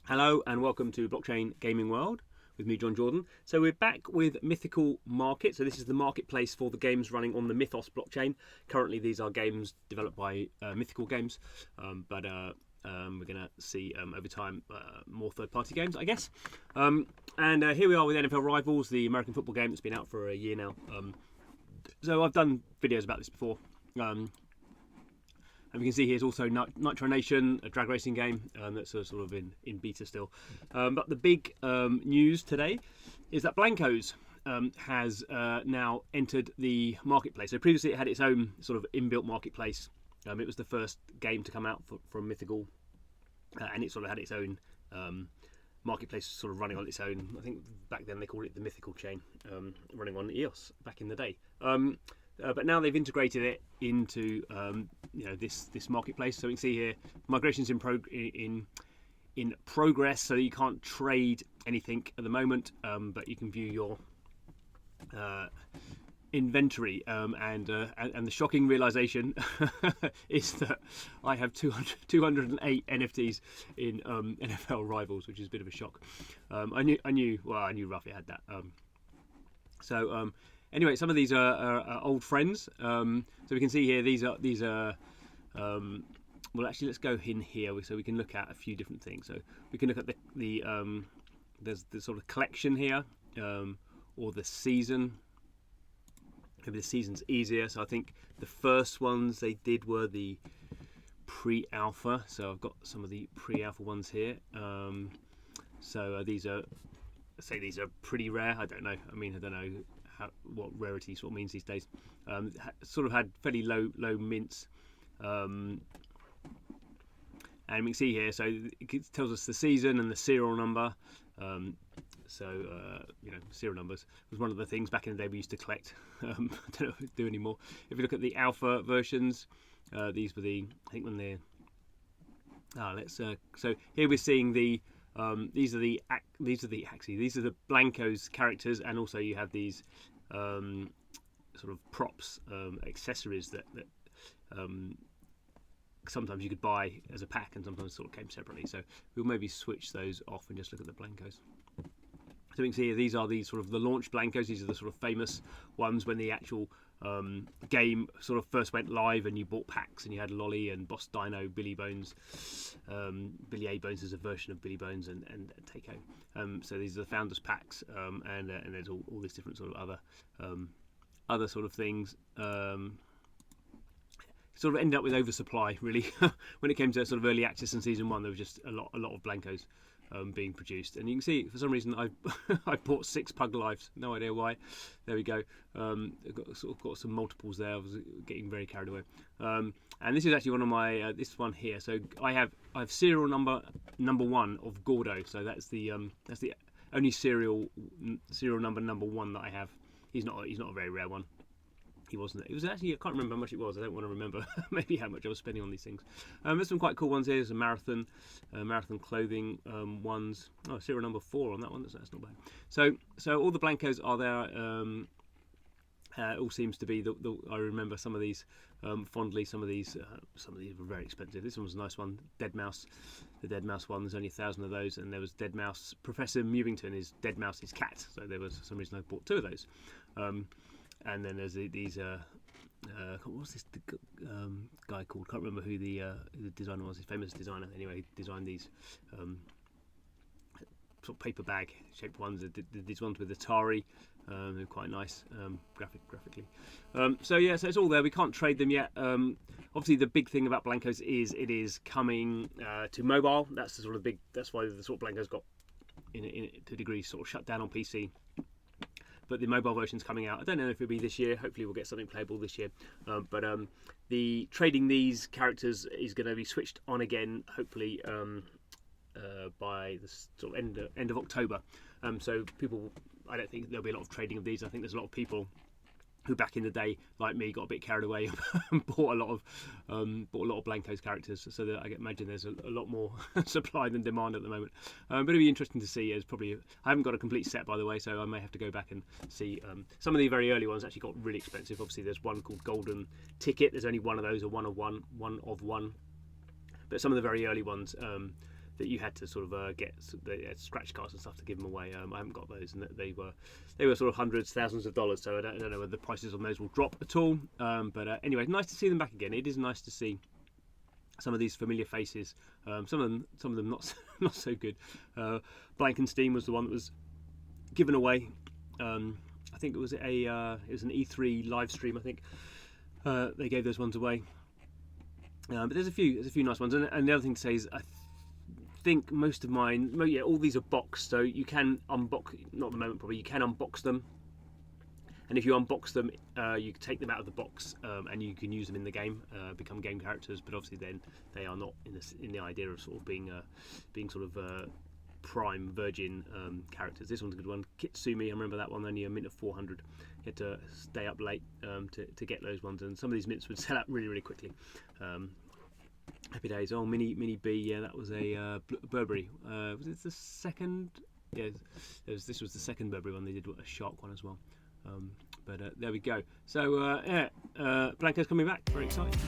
Hello and welcome to Blockchain Gaming World with me, John Jordan. So we're back with Mythical Market. So this is the marketplace for the games running on the Mythos blockchain. Currently, these are games developed by Mythical Games, but we're going to see over time more third-party games, I guess. And here we are with NFL Rivals, the American football game that's been out for a year now. So I've done videos about this before. And we can see here's also Nitro Nation, a drag racing game that's sort of in beta still. But the big news today is that BLANKOS has now entered the marketplace. So previously it had its own sort of inbuilt marketplace. It was the first game to come out from Mythical, and it sort of had its own marketplace sort of running on its own. I think back then they called it the Mythical chain, running on EOS back in the day. But now they've integrated it into this marketplace. So we can see here migrations in progress. So you can't trade anything at the moment, but you can view your inventory. And the shocking realization is that I have 208 NFTs in NFL Rivals, which is a bit of a shock. I knew roughly I had that. Anyway, some of these are old friends. So we can see here these are. Well, actually, let's go in here so we can look at a few different things. So we can look at there's the sort of collection here, or the season. Maybe the season's easier. So I think the first ones they did were the pre-alpha. So I've got some of the pre-alpha ones here. These are pretty rare. I don't know. I don't know what rarity sort of means these days. Sort of had fairly low mints, and we can see here. So it tells us the season and the serial number. Serial numbers was one of the things back in the day we used to collect. I don't know if we do anymore. If you look at the alpha versions, these were I think when they're. So here we're seeing these are the BLANKOS characters, and also you have these sort of props, accessories that sometimes you could buy as a pack, and sometimes sort of came separately. So we'll maybe switch those off and just look at the BLANKOS. So we can see here these are the sort of the launch BLANKOS. These are the sort of famous ones when the actual game sort of first went live, and you bought packs, and you had Lolly and Boss Dino, Billy Bones, Billy A Bones is a version of Billy Bones, and Takeo. So these are the founders packs, and there's all these different sort of other sort of things. Sort of ended up with oversupply really. When it came to sort of early access in season 1, there was just a lot of BLANKOS being produced, and you can see for some reason I bought 6 Pug Lives. No idea why. There we go. I've got some multiples there. I was getting very carried away. And this is actually one of my this one here. So I have serial number 1 of Gordo. So that's the only serial number 1 that I have. He's not a very rare one. He wasn't. It was actually, I can't remember how much it was. I don't want to remember maybe how much I was spending on these things. There's some quite cool ones here. There's a marathon clothing ones. Oh, serial number 4 on that one. That's not bad. So all the BLANKOS are there. It all seems to be I remember some of these fondly. Some of these were very expensive. This one was a nice one. Dead Mouse, the Dead Mouse one. There's only 1,000 of those, and there was Dead Mouse. Professor Mewington is Dead Mouse's cat. So there was, for some reason, I bought 2 of those. And then there's these. What was this guy called? Can't remember who the designer was. His famous designer. Anyway, he designed these sort of paper bag shaped ones. These ones with Atari. They're quite nice graphically. So it's all there. We can't trade them yet. Obviously, the big thing about BLANKOS is it is coming to mobile. That's the sort of big. That's why the sort of BLANKOS got to a degree sort of shut down on PC. But the mobile version's coming out. I don't know if it'll be this year. Hopefully we'll get something playable this year. But the trading these characters is going to be switched on again, hopefully by the sort of end of October. So people, I don't think there'll be a lot of trading of these. I think there's a lot of people who back in the day, like me, got a bit carried away and bought a lot of BLANKOS characters. So that I imagine there's a lot more supply than demand at the moment. But it'll be interesting to see. I haven't got a complete set, by the way, so I may have to go back and see. Some of the very early ones actually got really expensive. Obviously, there's one called Golden Ticket. There's only one of those, or one of one. But some of the very early ones, that you had to sort of get scratch cards and stuff to give them away. I haven't got those, and they were sort of hundreds, thousands of dollars. So I don't know whether the prices on those will drop at all. But anyway, nice to see them back again. It is nice to see some of these familiar faces. Some of them not so good. Blankenstein was the one that was given away. I think it was an E3 live stream. I think they gave those ones away. But there's a few nice ones. And the other thing to say is I think most of mine, all these are boxed, so you can unbox. Not at the moment, probably you can unbox them. And if you unbox them, you can take them out of the box and you can use them in the game, become game characters. But obviously, then they are not in the idea of sort of being sort of prime virgin characters. This one's a good one. Kitsumi, I remember that one. Only a mint of 400. You had to stay up late to get those ones, and some of these mints would sell out really, really quickly. Happy days. Oh, mini B. Yeah, that was a Burberry. Was it the second? Yeah, this was the second Burberry one. They did a shark one as well. But there we go. So yeah, BLANKOS coming back. Very exciting.